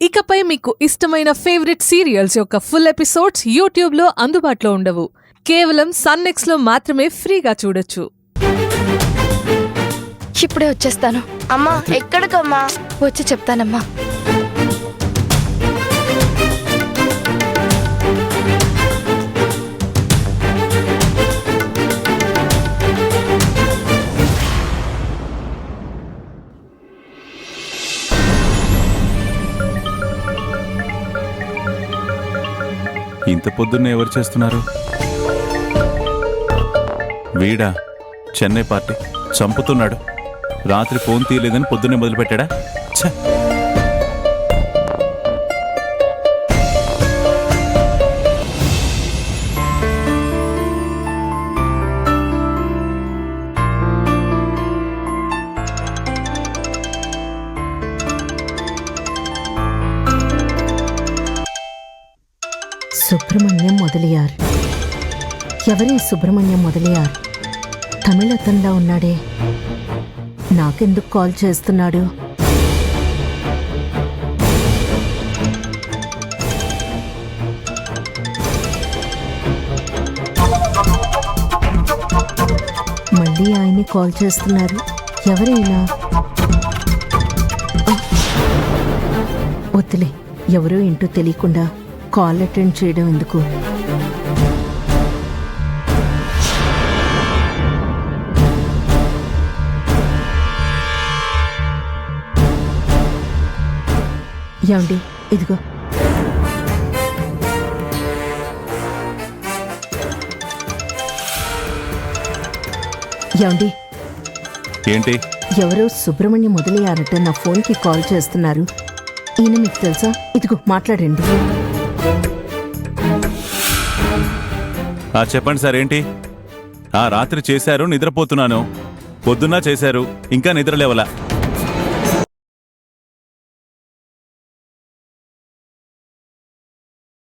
ఇకపై మీకు ఇష్టమైన ఫేవరెట్ సీరియల్స్ యొక్క ఫుల్ ఎపిసోడ్స్ యూట్యూబ్లో అందుబాటులో ఉండవు. కేవలం సన్నెక్స్లో మాత్రమే ఫ్రీగా చూడొచ్చు. ఇప్పుడే వచ్చేస్తాను. అమ్మా ఎక్కడికమ్మా? వచ్చి చెప్తానమ్మా. ఇంత పొద్దున్నే ఎవరు చేస్తున్నారు? వీడా? చెన్నై పార్టీ చంపుతున్నాడు. రాత్రి ఫోన్ తీయలేదని పొద్దున్నే మొదలుపెట్టాడా? సుబ్రహ్మణ్యం మొదలయ్యారు. ఎవరి సుబ్రహ్మణ్యం మొదలయ్యారు? తమిళతంలా ఉన్నాడే, నాకెందుకు కాల్ చేస్తున్నాడు? మళ్ళీ ఆయన్ని కాల్ చేస్తున్నారు. ఎవరైనా వద్దులే, ఎవరో ఏంటో తెలియకుండా కాల్ అటెండ్ చేయడం ఎందుకు? ఏమండి, ఇదిగో. ఏమండి, ఏంటి? ఎవరో సుబ్రహ్మణ్యం మొదలయ్యారట నా ఫోన్కి కాల్ చేస్తున్నారు. ఈయన మీకు తెలుసా? ఇదిగో మాట్లాడండి. చెప్పండి సార్. ఏంటి? రాత్రి చేశారు, నిద్రపోతున్నాను. పొద్దున్న చేశారు, ఇంకా నిద్రలేవలా.